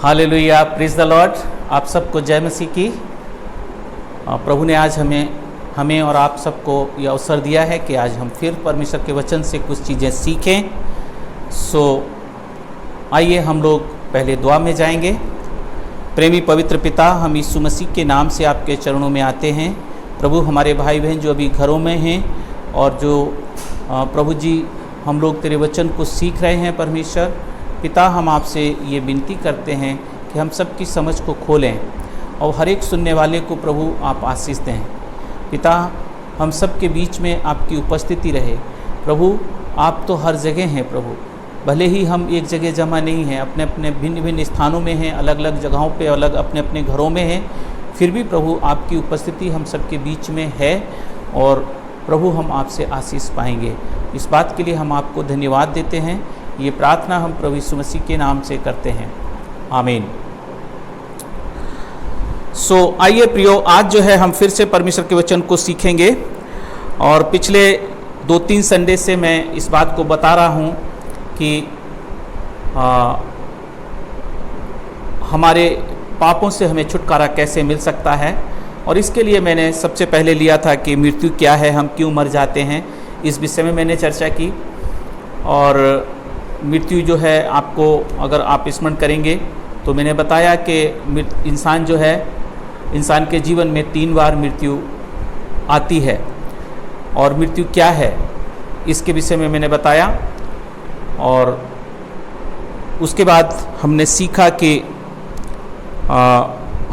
Hallelujah, praise the Lord. आप सबको जय मसीह की। प्रभु ने आज हमें और आप सबको ये अवसर दिया है कि आज हम फिर परमेश्वर के वचन से कुछ चीज़ें सीखें। आइए हम लोग पहले दुआ में जाएंगे। प्रेमी पवित्र पिता, हम यीशु मसीह के नाम से आपके चरणों में आते हैं। प्रभु, हमारे भाई बहन जो अभी घरों में हैं और जो प्रभु जी हम लोग तेरे वचन को सीख रहे हैं, परमेश्वर पिता, हम आपसे ये विनती करते हैं कि हम सबकी समझ को खोलें और हर एक सुनने वाले को प्रभु आप आशीष दें। पिता, हम सब के बीच में आपकी उपस्थिति रहे। प्रभु, आप तो हर जगह हैं प्रभु, भले ही हम एक जगह जमा नहीं हैं, अपने अपने भिन्न भिन्न स्थानों में हैं, अलग अलग जगहों पे, अलग अपने अपने घरों में हैं, फिर भी प्रभु आपकी उपस्थिति हम सब के बीच में है और प्रभु हम आपसे आशीष पाएंगे। इस बात के लिए हम आपको धन्यवाद देते हैं। ये प्रार्थना हम प्रभु यीशु मसीह के नाम से करते हैं, आमीन। आइए प्रियो, आज जो है हम फिर से परमेश्वर के वचन को सीखेंगे और पिछले 2-3 संडे से मैं इस बात को बता रहा हूँ कि हमारे पापों से हमें छुटकारा कैसे मिल सकता है। और इसके लिए मैंने सबसे पहले लिया था कि मृत्यु क्या है, हम क्यों मर जाते हैं, इस विषय में मैंने चर्चा की। और मृत्यु जो है, आपको अगर आप स्मरण करेंगे तो मैंने बताया कि इंसान जो है, इंसान के जीवन में 3 बार मृत्यु आती है और मृत्यु क्या है इसके विषय में मैंने बताया। और उसके बाद हमने सीखा कि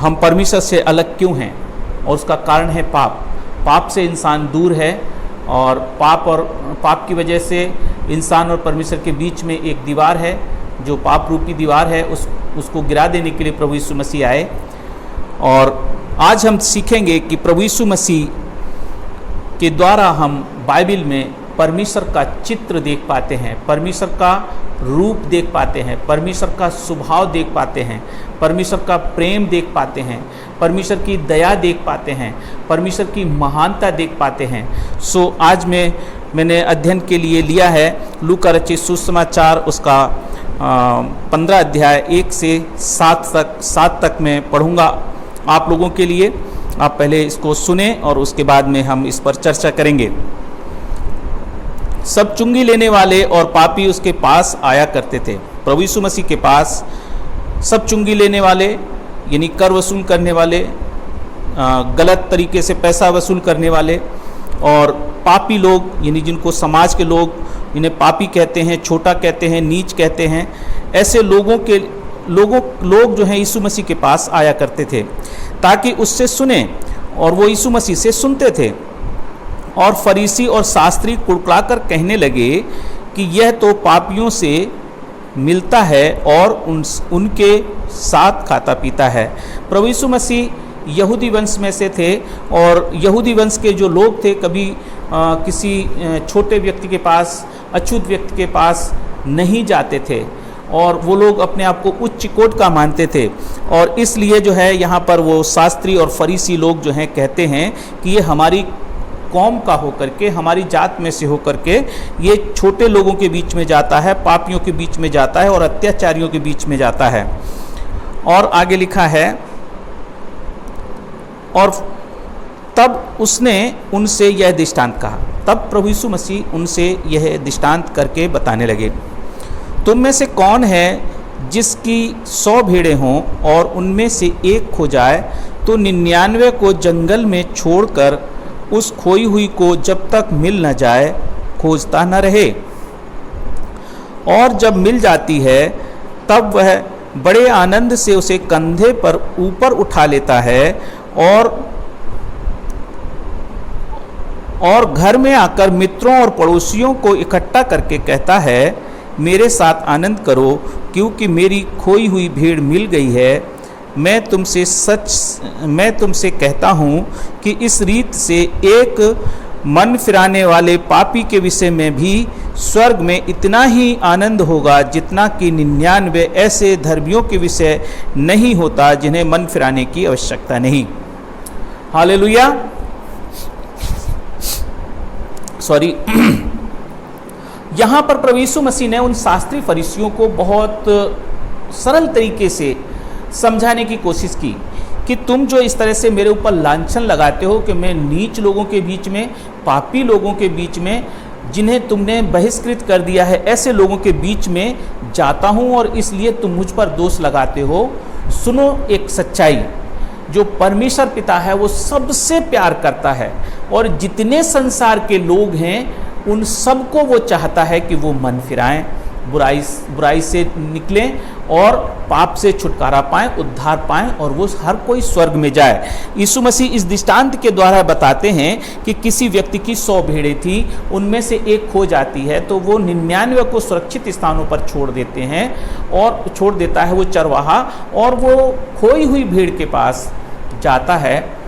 हम परमेश्वर से अलग क्यों हैं और उसका कारण है पाप। पाप से इंसान दूर है और पाप की वजह से इंसान और परमेश्वर के बीच में एक दीवार है, जो पाप रूपी दीवार है, उसको गिरा देने के लिए प्रभु यीशु मसीह आए। और आज हम सीखेंगे कि प्रभु यीशु मसीह के द्वारा हम बाइबल में परमेश्वर का चित्र देख पाते हैं, परमेश्वर का रूप देख पाते हैं, परमेश्वर का स्वभाव देख पाते हैं, परमेश्वर का प्रेम देख पाते हैं, परमेश्वर की दया देख पाते हैं, परमेश्वर की महानता देख पाते हैं। आज मैंने अध्ययन के लिए लिया है लूका रचित सुसमाचार, उसका 15 अध्याय 1 से 7 तक मैं पढ़ूंगा आप लोगों के लिए। आप पहले इसको सुने और उसके बाद में हम इस पर चर्चा करेंगे। सब चुंगी लेने वाले और पापी उसके पास आया करते थे। प्रभु यीशु मसीह के पास सब चुंगी लेने वाले यानी कर वसूल करने वाले, गलत तरीके से पैसा वसूल करने वाले, और पापी लोग यानी जिनको समाज के लोग इन्हें पापी कहते हैं, छोटा कहते हैं, नीच कहते हैं, ऐसे लोग जो हैं यीशु मसीह के पास आया करते थे ताकि उससे सुने, और वो यीशु मसीह से सुनते थे। और फरीसी और शास्त्री कुड़कुड़ाकर कहने लगे कि यह तो पापियों से मिलता है और उनके साथ खाता पीता है। प्रभु यीशु मसीह यहूदी वंश में से थे और यहूदी वंश के जो लोग थे कभी किसी छोटे व्यक्ति के पास, अछूत व्यक्ति के पास नहीं जाते थे और वो लोग अपने आप को उच्च कोटि का मानते थे। और इसलिए जो है यहाँ पर वो शास्त्री और फरीसी लोग जो हैं कहते हैं कि ये हमारी कौम का होकर के, हमारी जात में से होकर के ये छोटे लोगों के बीच में जाता है, पापियों के बीच में जाता है और अत्याचारियों के बीच में जाता है। और आगे लिखा है, और तब उसने उनसे यह दृष्टांत कहा। तब प्रभु यीशु मसीह उनसे यह दृष्टांत करके बताने लगे, तुम में से कौन है जिसकी 100 भेड़ें हों और उनमें से एक खो जाए तो 99 को जंगल में छोड़कर उस खोई हुई को जब तक मिल न जाए खोजता न रहे, और जब मिल जाती है तब वह बड़े आनंद से उसे कंधे पर ऊपर उठा लेता है और घर में आकर मित्रों और पड़ोसियों को इकट्ठा करके कहता है, मेरे साथ आनंद करो क्योंकि मेरी खोई हुई भेड़ मिल गई है। मैं तुमसे कहता हूँ कि इस रीत से एक मन फिराने वाले पापी के विषय में भी स्वर्ग में इतना ही आनंद होगा जितना कि 99 ऐसे धर्मियों के विषय नहीं होता जिन्हें मन फिराने की आवश्यकता नहीं। हालेलुया। यहाँ पर प्रभु यीशु मसीह ने उन शास्त्री फरीसियों को बहुत सरल तरीके से समझाने की कोशिश की कि तुम जो इस तरह से मेरे ऊपर लांछन लगाते हो कि मैं नीच लोगों के बीच में, पापी लोगों के बीच में, जिन्हें तुमने बहिष्कृत कर दिया है, ऐसे लोगों के बीच में जाता हूँ और इसलिए तुम मुझ पर दोष लगाते हो। सुनो एक सच्चाई, जो परमेश्वर पिता है वो सबसे प्यार करता है और जितने संसार के लोग हैं उन सबको वो चाहता है कि वो मन फिराएं, बुराई से निकलें और पाप से छुटकारा पाएं, उद्धार पाएं और वो हर कोई स्वर्ग में जाए। यीशु मसीह इस दृष्टांत के द्वारा बताते हैं कि किसी व्यक्ति की 100 भेड़ें थी, उनमें से एक खो जाती है तो वो 99 को सुरक्षित स्थानों पर छोड़ देते हैं और छोड़ देता है वो चरवाहा, और वो खोई हुई भेड़ के पास जाता है,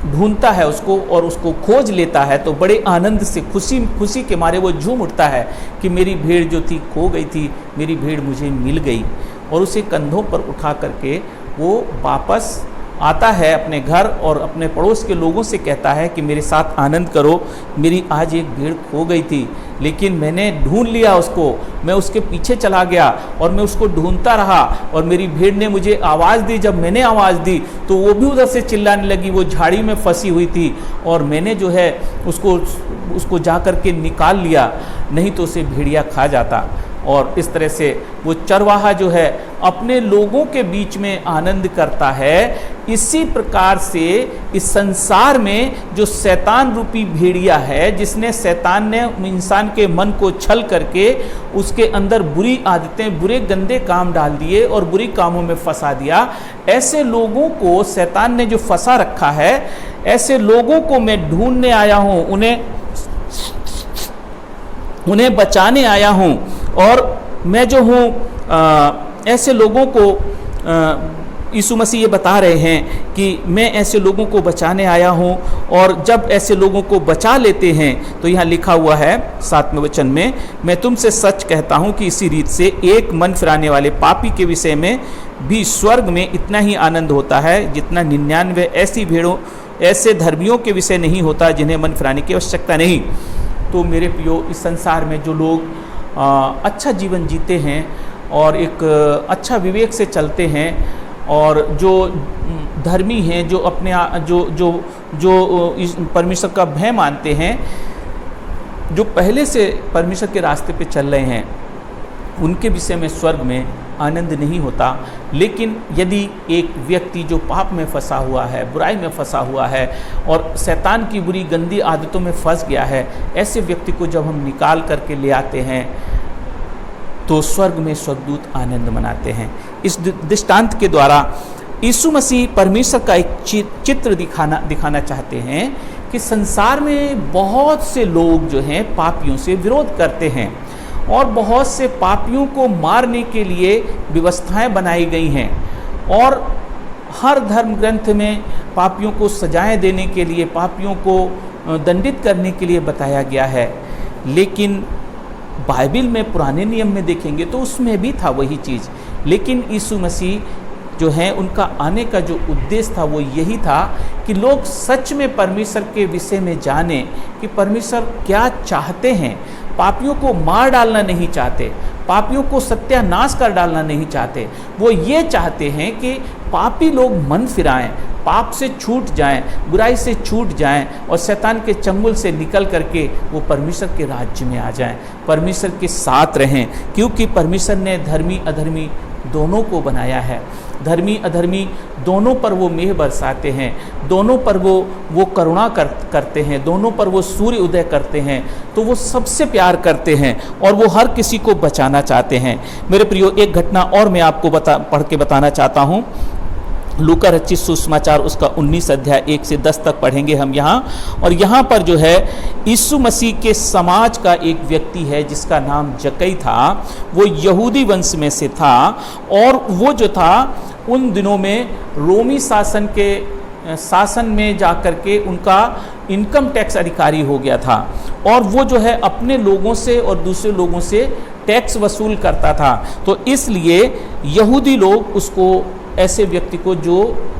ढूंढता है उसको और उसको खोज लेता है। तो बड़े आनंद से, खुशी के मारे वो झूम उठता है कि मेरी भेड़ जो थी खो गई थी, मेरी भेड़ मुझे मिल गई। और उसे कंधों पर उठा करके वो वापस आता है अपने घर और अपने पड़ोस के लोगों से कहता है कि मेरे साथ आनंद करो, मेरी आज एक भेड़ खो गई थी लेकिन मैंने ढूंढ लिया उसको, मैं उसके पीछे चला गया और मैं उसको ढूंढता रहा और मेरी भेड़ ने मुझे आवाज़ दी। जब मैंने आवाज़ दी तो वो भी उधर से चिल्लाने लगी, वो झाड़ी में फंसी हुई थी और मैंने जो है उसको जा कर के निकाल लिया, नहीं तो उसे भेड़िया खा जाता। और इस तरह से वो चरवाहा जो है अपने लोगों के बीच में आनंद करता है। इसी प्रकार से इस संसार में जो शैतान रूपी भेड़िया है, जिसने शैतान ने इंसान के मन को छल करके उसके अंदर बुरी आदतें, बुरे गंदे काम डाल दिए और बुरी कामों में फंसा दिया, ऐसे लोगों को शैतान ने जो फंसा रखा है, ऐसे लोगों को मैं ढूंढने आया हूँ, उन्हें बचाने आया हूँ। और मैं जो हूँ ऐसे लोगों को यीशु मसीह ये बता रहे हैं कि मैं ऐसे लोगों को बचाने आया हूँ। और जब ऐसे लोगों को बचा लेते हैं तो यहाँ लिखा हुआ है 7वें वचन में, मैं तुमसे सच कहता हूँ कि इसी रीत से एक मन फिराने वाले पापी के विषय में भी स्वर्ग में इतना ही आनंद होता है जितना 99 ऐसी भेड़ों, ऐसे धर्मियों के विषय नहीं होता जिन्हें मन फिराने की आवश्यकता नहीं। तो मेरे प्रियो, इस संसार में जो लोग अच्छा जीवन जीते हैं और एक अच्छा विवेक से चलते हैं और जो धर्मी हैं, जो अपने जो परमेश्वर का भय मानते हैं, जो पहले से परमेश्वर के रास्ते पे चल रहे हैं, उनके विषय में स्वर्ग में आनंद नहीं होता। लेकिन यदि एक व्यक्ति जो पाप में फंसा हुआ है, बुराई में फंसा हुआ है और शैतान की बुरी गंदी आदतों में फंस गया है, ऐसे व्यक्ति को जब हम निकाल करके ले आते हैं तो स्वर्ग में स्वर्गदूत आनंद मनाते हैं। इस दृष्टांत के द्वारा यीशु मसीह परमेश्वर का एक चित्र दिखाना चाहते हैं कि संसार में बहुत से लोग जो हैं पापियों से विरोध करते हैं और बहुत से पापियों को मारने के लिए व्यवस्थाएं बनाई गई हैं और हर धर्म ग्रंथ में पापियों को सजाएं देने के लिए, पापियों को दंडित करने के लिए बताया गया है। लेकिन बाइबल में, पुराने नियम में देखेंगे तो उसमें भी था वही चीज़। लेकिन यीशु मसीह जो हैं, उनका आने का जो उद्देश्य था वो यही था कि लोग सच में परमेश्वर के विषय में जाने कि परमेश्वर क्या चाहते हैं। पापियों को मार डालना नहीं चाहते, पापियों को सत्यानाश कर डालना नहीं चाहते। वो ये चाहते हैं कि पापी लोग मन फिराएं, पाप से छूट जाएं, बुराई से छूट जाएं और शैतान के चंगुल से निकल करके वो परमेश्वर के राज्य में आ जाएं, परमेश्वर के साथ रहें। क्योंकि परमेश्वर ने धर्मी अधर्मी दोनों को बनाया है। धर्मी अधर्मी दोनों पर वो मेह बरसाते हैं, दोनों पर वो करुणा करते हैं, दोनों पर वो सूर्य उदय करते हैं। तो वो सबसे प्यार करते हैं और वो हर किसी को बचाना चाहते हैं। मेरे प्रियो, एक घटना और मैं आपको पढ़ के बताना चाहता हूँ। लूका रचित सुसमाचार उसका 19 अध्याय 1 से 10 तक पढ़ेंगे हम यहाँ। और यहाँ पर जो है यीशु मसीह के समाज का एक व्यक्ति है जिसका नाम जक्कई था। वो यहूदी वंश में से था और वो जो था उन दिनों में रोमी शासन में जाकर के उनका इनकम टैक्स अधिकारी हो गया था और वो जो है अपने लोगों से और दूसरे लोगों से टैक्स वसूल करता था। तो इसलिए यहूदी लोग उसको, ऐसे व्यक्ति को जो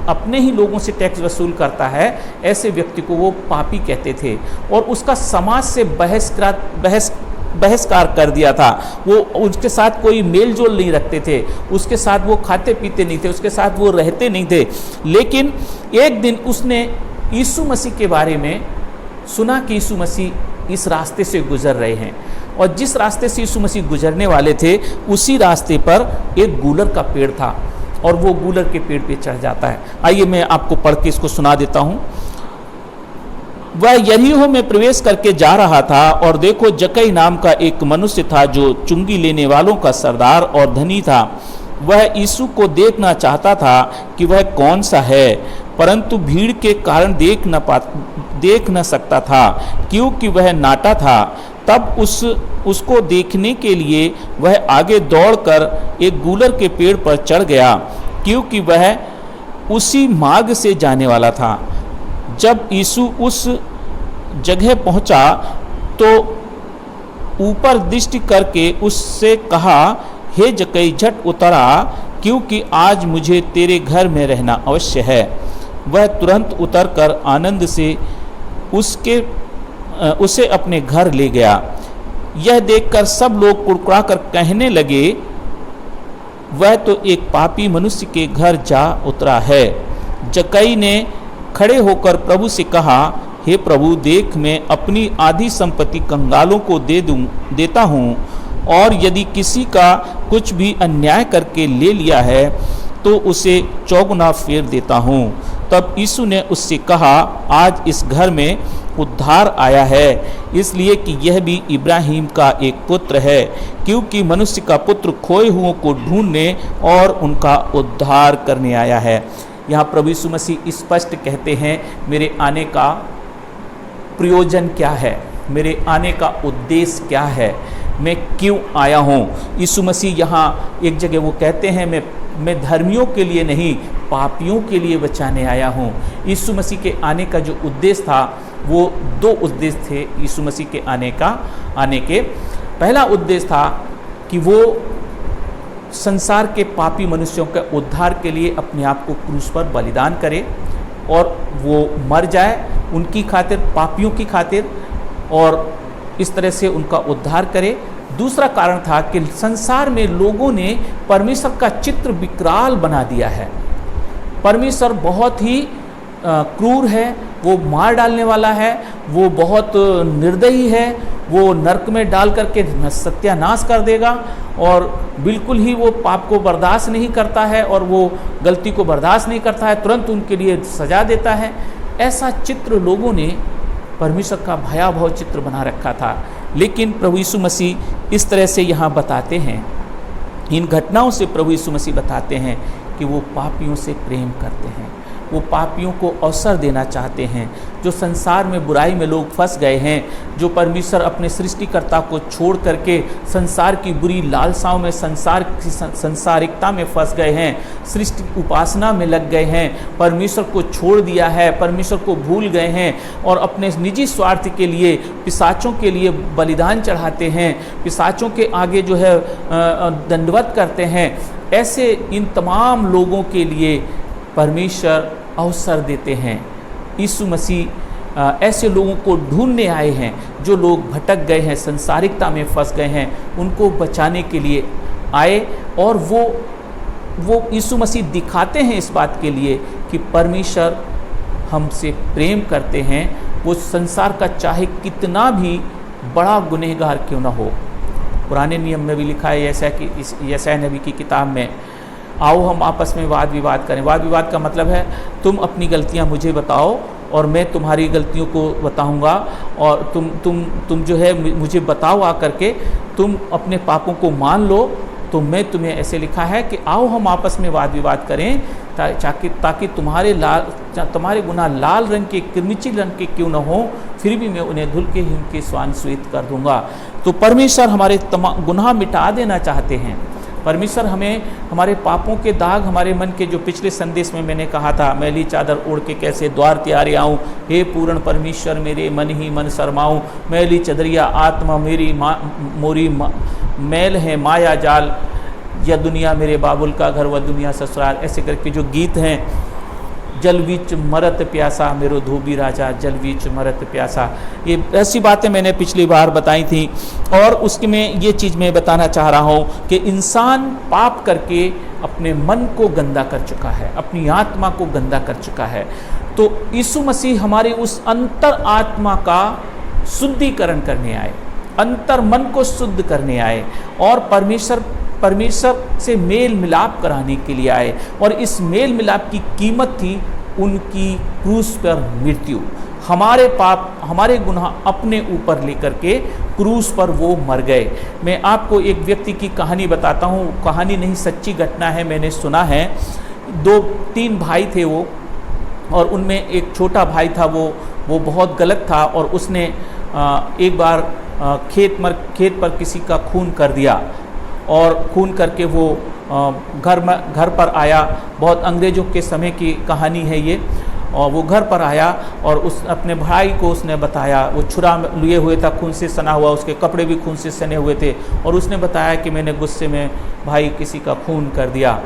अपने ही लोगों से टैक्स वसूल करता है, ऐसे व्यक्ति को वो पापी कहते थे और उसका समाज से बहस बहिष्कार कर दिया था। वो उसके साथ कोई मेल जोल नहीं रखते थे, उसके साथ वो खाते पीते नहीं थे, उसके साथ वो रहते नहीं थे। लेकिन एक दिन उसने यीशु मसीह के बारे में सुना कि यीशु मसीह इस रास्ते से गुजर रहे हैं, और जिस रास्ते से यीशु मसीह गुजरने वाले थे उसी रास्ते पर एक गूलर का पेड़ था, और वो गूलर के पेड़ पे चढ़ जाता है। आइए मैं आपको पढ़ के इसको सुना देता हूँ। वह यरीहो में प्रवेश करके जा रहा था, और देखो जक्कई नाम का एक मनुष्य था जो चुंगी लेने वालों का सरदार और धनी था। वह यीशु को देखना चाहता था कि वह कौन सा है, परंतु भीड़ के कारण देख न सकता था, क्योंकि वह नाटा था। तब उसको देखने के लिए वह आगे दौड़कर एक गूलर के पेड़ पर चढ़ गया, क्योंकि वह उसी मार्ग से जाने वाला था। जब यीशु उस जगह पहुंचा तो ऊपर दृष्टि करके उससे कहा, हे जक्कई झट उतर आ, क्योंकि आज मुझे तेरे घर में रहना अवश्य है। वह तुरंत उतरकर आनंद से उसे अपने घर ले गया। यह देखकर सब लोग कुड़कुड़ा कर कहने लगे, वह तो एक पापी मनुष्य के घर जा उतरा है। जक्कई ने खड़े होकर प्रभु से कहा, हे प्रभु, देख मैं अपनी आधी संपत्ति कंगालों को देता हूँ, और यदि किसी का कुछ भी अन्याय करके ले लिया है तो उसे चौगुना फेर देता हूँ। तब यीशु ने उससे कहा, आज इस घर में उद्धार आया है, इसलिए कि यह भी इब्राहिम का एक पुत्र है, क्योंकि मनुष्य का पुत्र खोए हुओं को ढूंढने और उनका उद्धार करने आया है। यहाँ प्रभु यीशु मसीह स्पष्ट कहते हैं, मेरे आने का प्रयोजन क्या है, मेरे आने का उद्देश्य क्या है, मैं क्यों आया हूँ। यीशु मसीह यहाँ एक जगह वो कहते हैं, मैं धर्मियों के लिए नहीं पापियों के लिए बचाने आया हूँ। यीशु मसीह के आने का जो उद्देश्य था वो दो उद्देश्य थे यीशु मसीह के आने के। पहला उद्देश्य था कि वो संसार के पापी मनुष्यों के उद्धार के लिए अपने आप को क्रूस पर बलिदान करे, और वो मर जाए उनकी खातिर, पापियों की खातिर, और इस तरह से उनका उद्धार करे। दूसरा कारण था कि संसार में लोगों ने परमेश्वर का चित्र विकराल बना दिया है। परमेश्वर बहुत ही क्रूर है, वो मार डालने वाला है, वो बहुत निर्दयी है, वो नरक में डाल करके सत्यानाश कर देगा, और बिल्कुल ही वो पाप को बर्दाश्त नहीं करता है, और वो गलती को बर्दाश्त नहीं करता है, तुरंत उनके लिए सजा देता है। ऐसा चित्र लोगों ने परमेश्वर का भयावह चित्र बना रखा था। लेकिन प्रभु यीशु मसीह इस तरह से यहाँ बताते हैं, इन घटनाओं से प्रभु यीशु मसीह बताते हैं कि वो पापियों से प्रेम करते हैं, वो पापियों को अवसर देना चाहते हैं। जो संसार में बुराई में लोग फंस गए हैं, जो परमेश्वर अपने सृष्टिकर्ता को छोड़ करके संसार की बुरी लालसाओं में, संसारिकता में फंस गए हैं, सृष्टि उपासना में लग गए हैं, परमेश्वर को छोड़ दिया है, परमेश्वर को भूल गए हैं, और अपने निजी स्वार्थ के लिए पिशाचों के लिए बलिदान चढ़ाते हैं, पिशाचों के आगे जो है दंडवत करते हैं। ऐसे इन तमाम लोगों के लिए परमेश्वर अवसर देते हैं। यीशु मसीह ऐसे लोगों को ढूंढने आए हैं, जो लोग भटक गए हैं, संसारिकता में फंस गए हैं, उनको बचाने के लिए आए। और वो यीशु मसीह दिखाते हैं इस बात के लिए कि परमेश्वर हमसे प्रेम करते हैं, वो संसार का चाहे कितना भी बड़ा गुनहगार क्यों ना हो। पुराने नियम में भी लिखा है यशायाह नबी की किताब में, आओ हम आपस में वाद विवाद करें। वाद विवाद का मतलब है तुम अपनी गलतियां मुझे बताओ और मैं तुम्हारी गलतियों को बताऊंगा, और तुम जो है मुझे बताओ आकर के, तुम अपने पापों को मान लो, तो मैं तुम्हें, ऐसे लिखा है कि आओ हम आपस में वाद विवाद करें, ताकि तुम्हारे गुनाह लाल रंग के, किरमिची रंग के क्यों न हो, फिर भी मैं उन्हें धुल के ही उनके स्वान श्वेत कर दूंगा। तो परमेश्वर हमारे गुनाह मिटा देना चाहते हैं। परमेश्वर हमें हमारे पापों के दाग, हमारे मन के, जो पिछले संदेश में मैंने कहा था, मैली चादर ओढ़ के कैसे द्वार त्यारे आऊँ, हे पूर्ण परमेश्वर मेरे मन ही मन शर्माऊँ, मैली चदरिया आत्मा मेरी मोरी मैल है माया जाल, यह दुनिया मेरे बाबुल का घर, वह दुनिया ससुराल। ऐसे करके जो गीत हैं, जल बीच मरत प्यासा, मेरो धोबी राजा जल बीच मरत प्यासा। ये ऐसी बातें मैंने पिछली बार बताई थी। और उसकी में ये चीज़ मैं बताना चाह रहा हूँ कि इंसान पाप करके अपने मन को गंदा कर चुका है, अपनी आत्मा को गंदा कर चुका है। तो यीशु मसीह हमारे उस अंतर आत्मा का शुद्धिकरण करने आए, अंतर मन को शुद्ध करने आए और परमेश्वर से मेल मिलाप कराने के लिए आए। और इस मेल मिलाप की कीमत थी उनकी क्रूस पर मृत्यु। हमारे पाप, हमारे गुनाह अपने ऊपर लेकर के क्रूस पर वो मर गए। मैं आपको एक व्यक्ति की कहानी बताता हूँ, कहानी नहीं सच्ची घटना है, मैंने सुना है। 2-3 भाई थे वो, और उनमें एक छोटा भाई था, वो बहुत गलत था और उसने एक बार खेत पर किसी का खून कर दिया और खून करके वो घर पर आया। बहुत अंग्रेज़ों के समय की कहानी है ये। और वो घर पर आया और उस अपने भाई को उसने बताया, वो छुरा लिए हुए था, खून से सना हुआ, उसके कपड़े भी खून से सने हुए थे, और उसने बताया कि मैंने गुस्से में भाई किसी का खून कर दिया।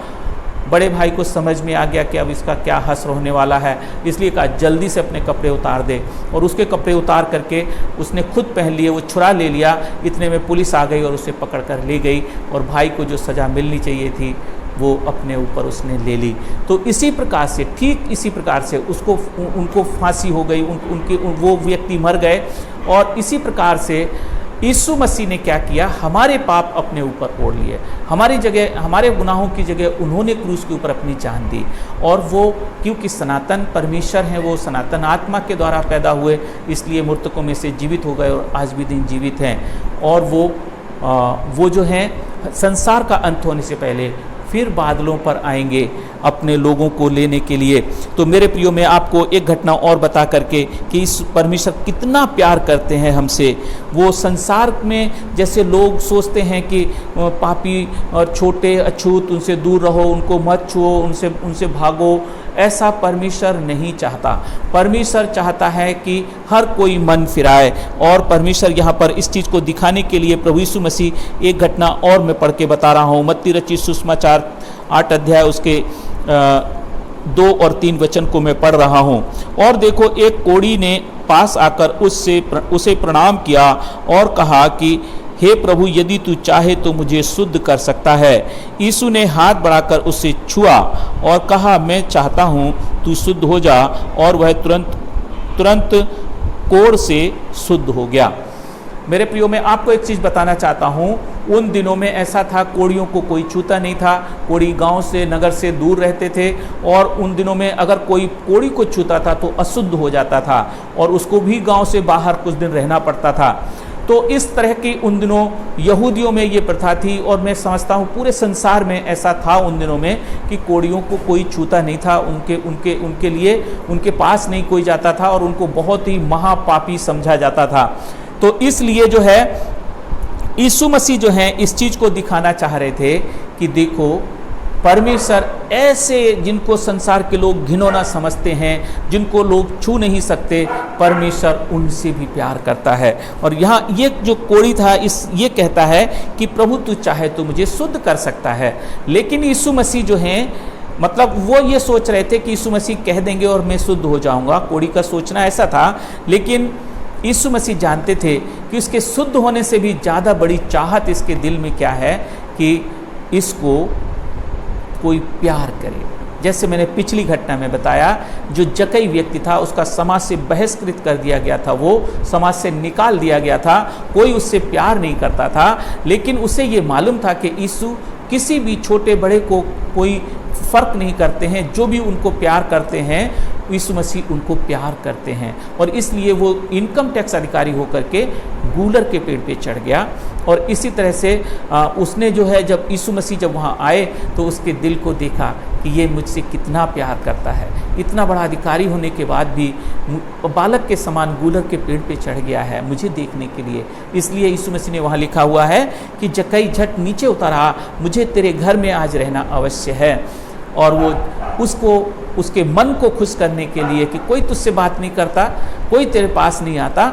बड़े भाई को समझ में आ गया कि अब इसका क्या हश्र होने वाला है, इसलिए कहा जल्दी से अपने कपड़े उतार दे। और उसके कपड़े उतार करके उसने खुद पहन लिए, वो छुरा ले लिया। इतने में पुलिस आ गई और उसे पकड़ कर ले गई, और भाई को जो सज़ा मिलनी चाहिए थी वो अपने ऊपर उसने ले ली। तो इसी प्रकार से, ठीक इसी प्रकार से उनको फांसी हो गई, वो व्यक्ति मर गए। और इसी प्रकार से यीशु मसीह ने क्या किया, हमारे पाप अपने ऊपर ओढ़ लिए, हमारी जगह, हमारे गुनाहों की जगह उन्होंने क्रूस के ऊपर अपनी जान दी। और वो क्योंकि सनातन परमेश्वर हैं, वो सनातन आत्मा के द्वारा पैदा हुए, इसलिए मृतकों में से जीवित हो गए और आज भी दिन जीवित हैं। और वो जो हैं संसार का अंत होने से पहले फिर बादलों पर आएंगे अपने लोगों को लेने के लिए। तो मेरे प्रियो, मैं आपको एक घटना और बता करके कि इस परमेश्वर कितना प्यार करते हैं हमसे। वो संसार में जैसे लोग सोचते हैं कि पापी और छोटे अछूत, उनसे दूर रहो, उनको मत छुओ, उनसे भागो, ऐसा परमेश्वर नहीं चाहता। परमेश्वर चाहता है कि हर कोई मन फिराए। और परमेश्वर यहाँ पर इस चीज़ को दिखाने के लिए प्रभु यीशु मसीह एक घटना और मैं पढ़ के बता रहा हूँ। मत्ती रचित सुसमाचार 8 अध्याय उसके 2 और 3 वचन को मैं पढ़ रहा हूँ। और देखो, एक कोढ़ी ने पास आकर उसे प्रणाम किया और कहा कि हे प्रभु, यदि तू चाहे तो मुझे शुद्ध कर सकता है। यीशु ने हाथ बढ़ाकर उसे छुआ और कहा, मैं चाहता हूँ, तू शुद्ध हो जा। और वह तुरंत कोढ़ से शुद्ध हो गया। मेरे प्रियो, मैं आपको एक चीज़ बताना चाहता हूँ। उन दिनों में ऐसा था, कोढ़ियों को कोई छूता नहीं था। कोढ़ी गांव से, नगर से दूर रहते थे, और उन दिनों में अगर कोई कोढ़ी को छूता था तो अशुद्ध हो जाता था और उसको भी गांव से बाहर कुछ दिन रहना पड़ता था। तो इस तरह की उन दिनों यहूदियों में ये प्रथा थी, और मैं समझता हूँ पूरे संसार में ऐसा था उन दिनों में कि कोढ़ियों को कोई छूता नहीं था। उनके लिए उनके पास नहीं कोई जाता था और उनको बहुत ही महापापी समझा जाता था। तो इसलिए जो है यीशु मसीह जो है इस चीज़ को दिखाना चाह रहे थे कि देखो, परमेश्वर ऐसे जिनको संसार के लोग घिनौना समझते हैं, जिनको लोग छू नहीं सकते, परमेश्वर उनसे भी प्यार करता है। और यहाँ ये जो कोढ़ी था, ये कहता है कि प्रभु तू चाहे तो मुझे शुद्ध कर सकता है। लेकिन यीशु मसीह जो हैं, मतलब वो ये सोच रहे थे कि यीशु मसीह कह देंगे और मैं शुद्ध हो जाऊँगा। कोढ़ी का सोचना ऐसा था। लेकिन यीशु मसीह जानते थे कि इसके शुद्ध होने से भी ज़्यादा बड़ी चाहत इसके दिल में क्या है कि इसको कोई प्यार करे। जैसे मैंने पिछली घटना में बताया, जो जक्कई व्यक्ति था उसका समाज से बहिष्कृत कर दिया गया था, वो समाज से निकाल दिया गया था, कोई उससे प्यार नहीं करता था। लेकिन उसे ये मालूम था कि यीशु किसी भी छोटे बड़े को कोई फ़र्क नहीं करते हैं, जो भी उनको प्यार करते हैं यीशु मसीह उनको प्यार करते हैं। और इसलिए वो इनकम टैक्स अधिकारी होकर के गूलर के पेड़ पे चढ़ गया। और इसी तरह से उसने जो है, जब यीशु मसीह जब वहाँ आए तो उसके दिल को देखा कि ये मुझसे कितना प्यार करता है। इतना बड़ा अधिकारी होने के बाद भी बालक के समान गूलर के पेड़ पे चढ़ गया है मुझे देखने के लिए। इसलिए यीशु मसीह ने वहाँ लिखा हुआ है कि जक्कई झट नीचे उतर आ, मुझे तेरे घर में आज रहना अवश्य है। और वो उसके मन को खुश करने के लिए कि कोई तुझसे बात नहीं करता, कोई तेरे पास नहीं आता,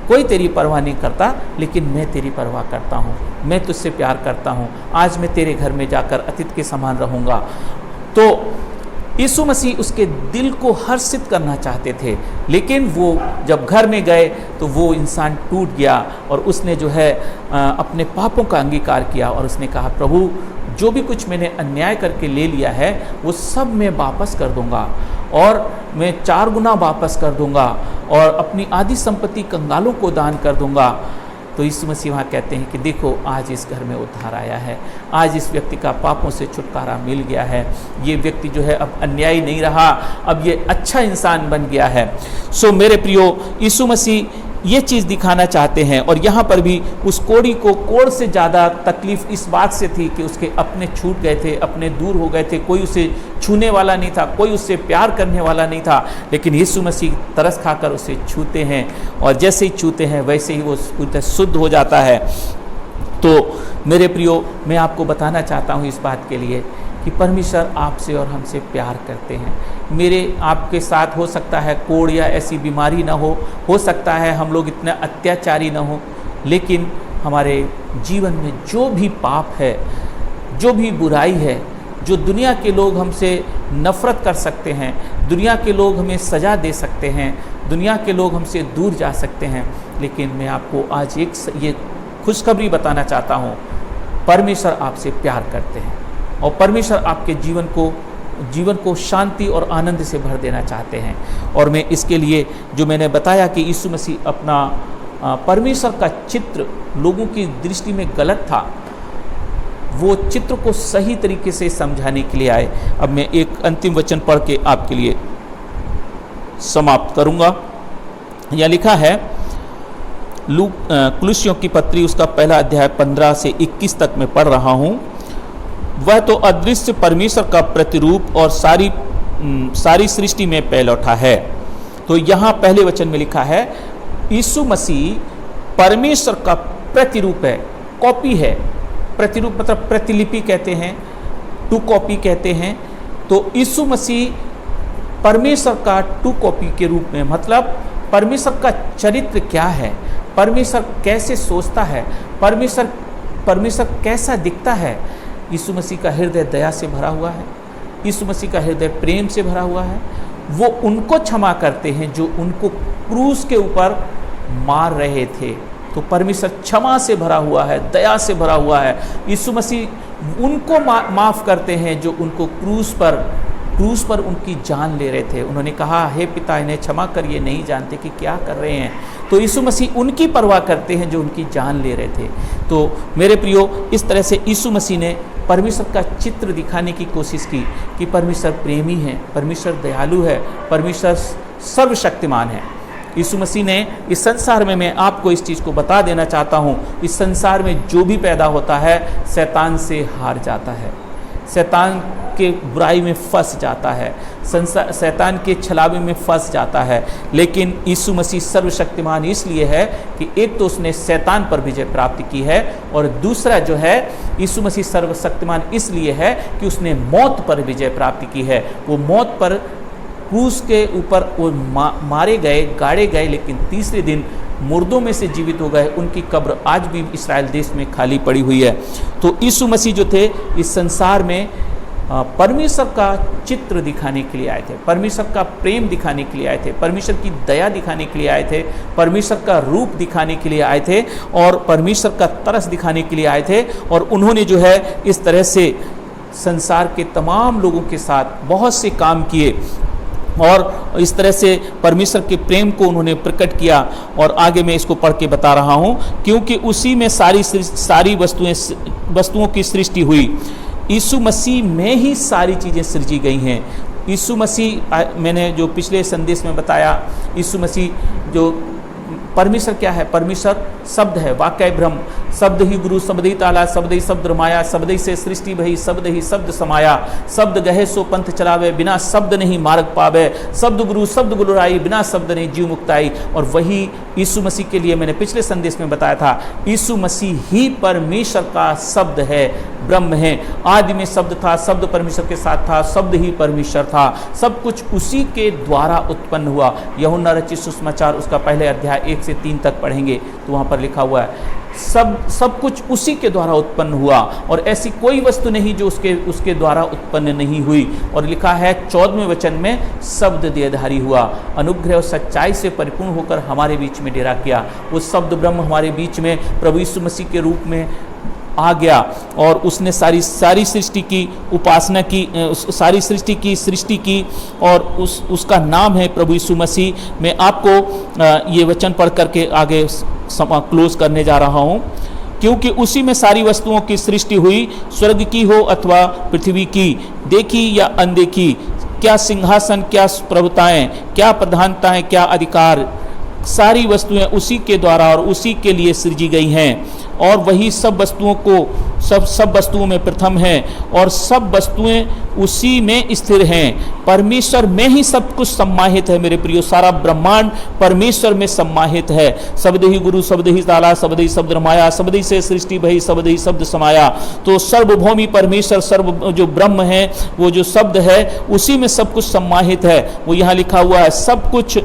कोई तेरी परवाह नहीं करता, लेकिन मैं तेरी परवाह करता हूँ, मैं तुझसे प्यार करता हूँ, आज मैं तेरे घर में जाकर अतिथि के समान रहूँगा। तो यीशु मसीह उसके दिल को हर्षित करना चाहते थे, लेकिन वो जब घर में गए तो वो इंसान टूट गया और उसने जो है अपने पापों का अंगीकार किया और उसने कहा, प्रभु जो भी कुछ मैंने अन्याय करके ले लिया है वो सब मैं वापस कर दूंगा और मैं 4 गुना वापस कर दूंगा और अपनी आधी संपत्ति कंगालों को दान कर दूंगा। तो यीशु मसीह वहाँ कहते हैं कि देखो आज इस घर में उद्धार आया है, आज इस व्यक्ति का पापों से छुटकारा मिल गया है, ये व्यक्ति जो है अब अन्यायी नहीं रहा, अब ये अच्छा इंसान बन गया है। सो मेरे प्रियो, यीशु मसीह ये चीज़ दिखाना चाहते हैं। और यहाँ पर भी उस कोढ़ी को कोढ़ से ज़्यादा तकलीफ़ इस बात से थी कि उसके अपने छूट गए थे, अपने दूर हो गए थे, कोई उसे छूने वाला नहीं था, कोई उससे प्यार करने वाला नहीं था। लेकिन यीशु मसीह तरस खाकर उसे छूते हैं और जैसे ही छूते हैं वैसे ही वो शुद्ध हो जाता है। तो मेरे प्रियो, मैं आपको बताना चाहता हूँ इस बात के लिए कि परमेश्वर आपसे और हमसे प्यार करते हैं। मेरे आपके साथ हो सकता है कोढ़ या ऐसी बीमारी ना हो सकता है हम लोग इतना अत्याचारी ना हो, लेकिन हमारे जीवन में जो भी पाप है, जो भी बुराई है, जो दुनिया के लोग हमसे नफ़रत कर सकते हैं, दुनिया के लोग हमें सज़ा दे सकते हैं, दुनिया के लोग हमसे दूर जा सकते हैं, लेकिन मैं आपको आज ये खुशखबरी बताना चाहता हूँ, परमेश्वर आपसे प्यार करते हैं और परमेश्वर आपके जीवन को शांति और आनंद से भर देना चाहते हैं। और मैं इसके लिए जो मैंने बताया कि यीशु मसीह अपना परमेश्वर का चित्र लोगों की दृष्टि में गलत था, वो चित्र को सही तरीके से समझाने के लिए आए। अब मैं एक अंतिम वचन पढ़ के आपके लिए समाप्त करूंगा। यह लिखा है कुलुस्सियों की पत्री उसका पहला अध्याय 15 से 21 तक मैं पढ़ रहा हूँ। वह तो अदृश्य परमेश्वर का प्रतिरूप और सारी सृष्टि में पहलौठा है। तो यहाँ पहले वचन में लिखा है यीशु मसीह परमेश्वर का प्रतिरूप है, कॉपी है। प्रतिरूप मतलब प्रतिलिपि कहते हैं, टू कॉपी कहते हैं। तो यीशु मसीह परमेश्वर का टू कॉपी के रूप में, मतलब परमेश्वर का चरित्र क्या है, परमेश्वर कैसे सोचता है, परमेश्वर कैसा दिखता है। यीशु मसीह का हृदय दया से भरा हुआ है, यीशु मसीह का हृदय प्रेम से भरा हुआ है। वो उनको क्षमा करते हैं जो उनको क्रूस के ऊपर मार रहे थे। तो परमेश्वर क्षमा से भरा हुआ है, दया से भरा हुआ है। यीशु मसीह उनको माफ़ करते हैं जो उनको क्रूस पर उनकी जान ले रहे थे। उन्होंने कहा, हे पिता इन्हें क्षमा कर, ये नहीं जानते कि क्या कर रहे हैं। तो यीशु मसीह उनकी परवाह करते हैं जो उनकी जान ले रहे थे। तो मेरे प्रियो, इस तरह से यीशु मसीह ने परमेश्वर का चित्र दिखाने की कोशिश की कि परमेश्वर प्रेमी है, परमेश्वर दयालु है, परमेश्वर सर्वशक्तिमान है। यीशु मसीह ने इस संसार में, मैं आपको इस चीज़ को बता देना चाहता हूँ, इस संसार में जो भी पैदा होता है शैतान से हार जाता है, शैतान के बुराई में फंस जाता है, शैतान के छलावे में फंस जाता है। लेकिन यीशु मसीह सर्वशक्तिमान इसलिए है कि एक तो उसने शैतान पर विजय प्राप्त की है और दूसरा जो है यीशु मसीह सर्वशक्तिमान इसलिए है कि उसने मौत पर विजय प्राप्त की है। वो मौत पर क्रूस के ऊपर वो मारे गए, गाड़े गए, लेकिन तीसरे दिन मुर्दों में से जीवित हो गए। उनकी कब्र आज भी इस्राएल देश में खाली पड़ी हुई है। तो यीशु मसीह जो थे इस संसार में परमेश्वर का चित्र दिखाने के लिए आए थे, परमेश्वर का प्रेम दिखाने के लिए आए थे, परमेश्वर की दया दिखाने के लिए आए थे, परमेश्वर का रूप दिखाने के लिए आए थे और परमेश्वर का तरस दिखाने के लिए आए थे। और उन्होंने जो है इस तरह से संसार के तमाम लोगों के साथ बहुत से काम किए और इस तरह से परमेश्वर के प्रेम को उन्होंने प्रकट किया। और आगे मैं इसको पढ़ के बता रहा हूँ, क्योंकि उसी में सारी वस्तुओं की सृष्टि हुई। यीशु मसीह में ही सारी चीज़ें सृजी गई हैं। यीशु मसीह, मैंने जो पिछले संदेश में बताया, यीशु मसीह जो परमेश्वर क्या है, परमेश्वर शब्द है, वाक्य ब्रह्म, शब्द ही गुरु, शब्द ही ताला, शब्द ही शब्द रमाया, शब्द ही से सृष्टि भई, शब्द ही शब्द समाया, शब्द गहे सो पंथ चलावे, बिना शब्द नहीं मार्ग पावे, शब्द गुरु शब्द गुरुराई, बिना शब्द नहीं जीव मुक्ताई। और वही यीशु मसीह के लिए मैंने पिछले संदेश में बताया था, यीशु मसीह ही परमेश्वर का शब्द है, ब्रह्म हैं। आदि में शब्द था, शब्द परमेश्वर के साथ था, शब्द ही परमेश्वर था, सब कुछ उसी के द्वारा उत्पन्न हुआ। यूहन्ना रचित सुसमाचार उसका पहले अध्याय 1 से 3 तक पढ़ेंगे तो वहाँ पर लिखा हुआ है सब कुछ उसी के द्वारा उत्पन्न हुआ और ऐसी कोई वस्तु नहीं जो उसके द्वारा उत्पन्न नहीं हुई। और लिखा है 14वें वचन में, शब्द देहधारी हुआ, अनुग्रह और सच्चाई से परिपूर्ण होकर हमारे बीच में डेरा किया। वो शब्द ब्रह्म हमारे बीच में प्रभु यीशु मसीह के रूप में आ गया और उसने सारी सृष्टि की उपासना की, सारी सृष्टि की और उसका नाम है प्रभु यीशु मसीह। मैं आपको ये वचन पढ़ करके आगे क्लोज करने जा रहा हूँ। क्योंकि उसी में सारी वस्तुओं की सृष्टि हुई, स्वर्ग की हो अथवा पृथ्वी की, देखी या अनदेखी, क्या सिंहासन, क्या प्रभुताएं, क्या प्रधानताएं, क्या अधिकार, सारी वस्तुएं उसी के द्वारा और उसी के लिए सृजी गई हैं और वही सब वस्तुओं को सब वस्तुओं में प्रथम है और सब वस्तुएं उसी में स्थिर हैं। परमेश्वर में ही सब कुछ सम्माहित है मेरे प्रियो, सारा ब्रह्मांड परमेश्वर में सम्माहित है। शब्द ही गुरु, शब्द ही ताला, शब्द ही शब्द रमाया, शब्द ही से सृष्टि भई, शब्द ही शब्द समाया। तो सर्वभौमी परमेश्वर, सर्व जो ब्रह्म है, वो जो शब्द है, उसी में सब कुछ सम्माहित है। वो यहाँ लिखा हुआ है, सब कुछ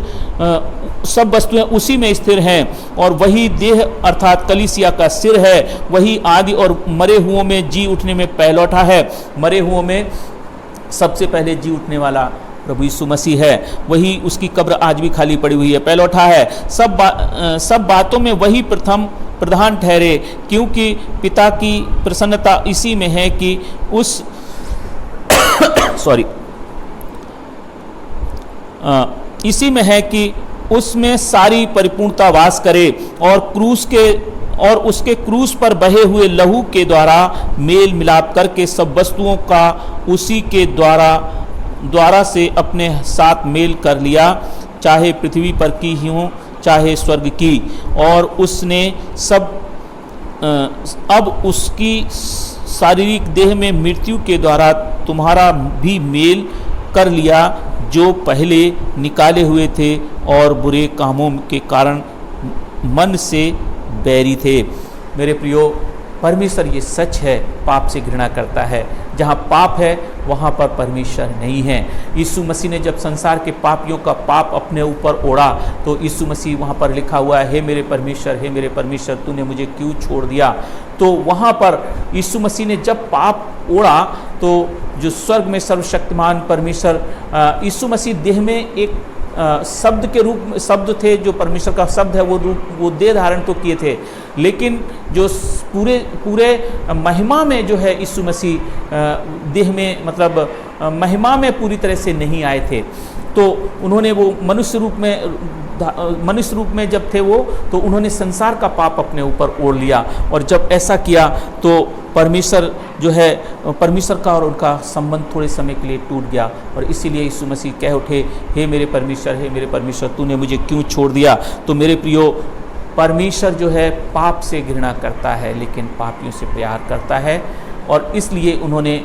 सब वस्तुएं उसी में स्थिर हैं और वही देह अर्थात कलीसिया का सिर है। वही आदि और मरे हुओं में जी उठने में पहलौठा है। मरे हुओं में सबसे पहले जी उठने वाला प्रभु यीशु मसीह है। वही, उसकी कब्र आज भी खाली पड़ी हुई है, पहलौठा है। सब बातों में वही प्रधान ठहरे, क्योंकि पिता की प्रसन्नता इसी में है कि उस इसी में है कि उसमें सारी परिपूर्णता वास करे और उसके क्रूस पर बहे हुए लहू के द्वारा मेल मिलाप करके सब वस्तुओं का उसी के द्वारा से अपने साथ मेल कर लिया, चाहे पृथ्वी पर की ही हो चाहे स्वर्ग की। और उसने अब उसकी शारीरिक देह में मृत्यु के द्वारा तुम्हारा भी मेल कर लिया, जो पहले निकाले हुए थे और बुरे कामों के कारण मन से बैरी थे। मेरे प्रियो, परमेश्वर ये सच है, पाप से घृणा करता है। जहाँ पाप है वहाँ पर परमेश्वर नहीं है। यीशु मसीह ने जब संसार के पापियों का पाप अपने ऊपर ओढ़ा तो यीशु मसीह, वहाँ पर लिखा हुआ है, हे मेरे परमेश्वर तूने मुझे क्यों छोड़ दिया। तो वहाँ पर यीशु मसीह ने जब पाप ओढ़ा तो जो स्वर्ग में सर्वशक्तिमान परमेश्वर, यीशु मसीह देह में एक शब्द के रूप में, शब्द थे जो परमेश्वर का शब्द है, वो देह धारण तो किए थे, लेकिन जो पूरे महिमा में जो है यीशु मसीह देह में, मतलब महिमा में पूरी तरह से नहीं आए थे। तो उन्होंने वो मनुष्य रूप में जब थे वो, तो उन्होंने संसार का पाप अपने ऊपर ओढ़ लिया। और जब ऐसा किया तो परमेश्वर जो है, परमेश्वर का और उनका संबंध थोड़े समय के लिए टूट गया। और इसीलिए यीशु मसीह कह उठे, हे मेरे परमेश्वर तूने मुझे क्यों छोड़ दिया। तो मेरे प्रियो, परमेश्वर जो है पाप से घृणा करता है लेकिन पापियों से प्यार करता है। और इसलिए उन्होंने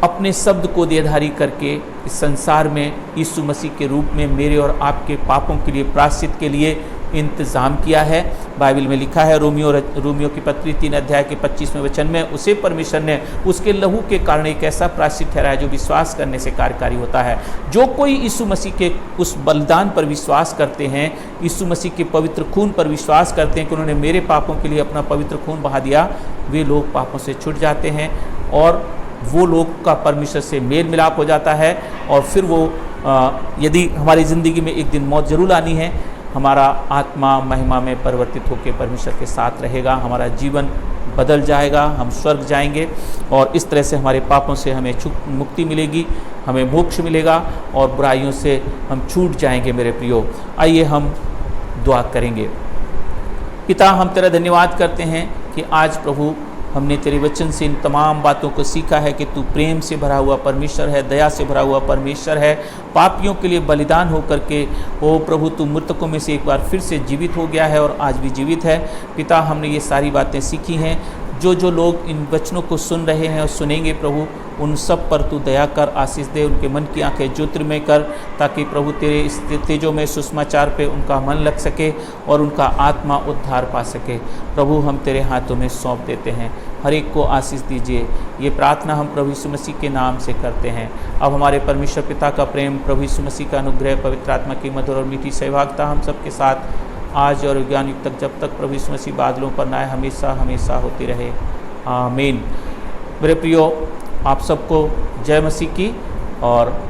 अपने शब्द को देहधारी करके इस संसार में यीशु मसीह के रूप में मेरे और आपके पापों के लिए, प्रायश्चित के लिए इंतज़ाम किया है। बाइबल में लिखा है, रोमियो की पत्री 3 अध्याय के 25वें वचन में, उसे परमेश्वर ने उसके लहू के कारण एक ऐसा प्रायश्चित ठहराया जो विश्वास करने से कार्यकारी होता है। जो कोई यीशु मसीह के उस बलिदान पर विश्वास करते हैं, यीशु मसीह के पवित्र खून पर विश्वास करते हैं कि उन्होंने मेरे पापों के लिए अपना पवित्र खून बहा दिया, वे लोग पापों से छूट जाते हैं और वो लोग का परमेश्वर से मेल मिलाप हो जाता है। और फिर वो यदि हमारी ज़िंदगी में एक दिन मौत जरूर आनी है, हमारा आत्मा महिमा में परिवर्तित होकर परमेश्वर के साथ रहेगा, हमारा जीवन बदल जाएगा, हम स्वर्ग जाएंगे और इस तरह से हमारे पापों से हमें मुक्ति मिलेगी, हमें मोक्ष मिलेगा और बुराइयों से हम छूट जाएंगे। मेरे प्रियो, आइए हम दुआ करेंगे। पिता, हम तेरा धन्यवाद करते हैं कि आज प्रभु हमने तेरे वचन से इन तमाम बातों को सीखा है कि तू प्रेम से भरा हुआ परमेश्वर है, दया से भरा हुआ परमेश्वर है। पापियों के लिए बलिदान होकर के ओ प्रभु तू मृतकों में से एक बार फिर से जीवित हो गया है और आज भी जीवित है। पिता, हमने ये सारी बातें सीखी हैं, जो जो लोग इन वचनों को सुन रहे हैं और सुनेंगे प्रभु, उन सब पर तू दया कर, आशीष दे, उनके मन की आंखें ज्योतिर्मय कर, ताकि प्रभु तेरे इस तेजों में सुसमाचार पे उनका मन लग सके और उनका आत्मा उद्धार पा सके। प्रभु हम तेरे हाथों में सौंप देते हैं, हर एक को आशीष दीजिए। ये प्रार्थना हम प्रभु यीशु मसीह के नाम से करते हैं। अब हमारे परमेश्वर पिता का प्रेम, प्रभु यीशु मसीह का अनुग्रह, पवित्र आत्मा की मधुर और मीठी सहभागिता हम सबके साथ आज और ज्ञान युग तक, जब तक प्रभु यीशु मसीह बादलों पर न आए, हमेशा हमेशा होती रहे। आमीन। मेरे प्रियो, आप सबको जय मसीह की, और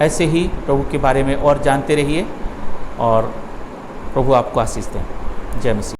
ऐसे ही प्रभु के बारे में और जानते रहिए और प्रभु आपको आशीष दें। जय मसीह।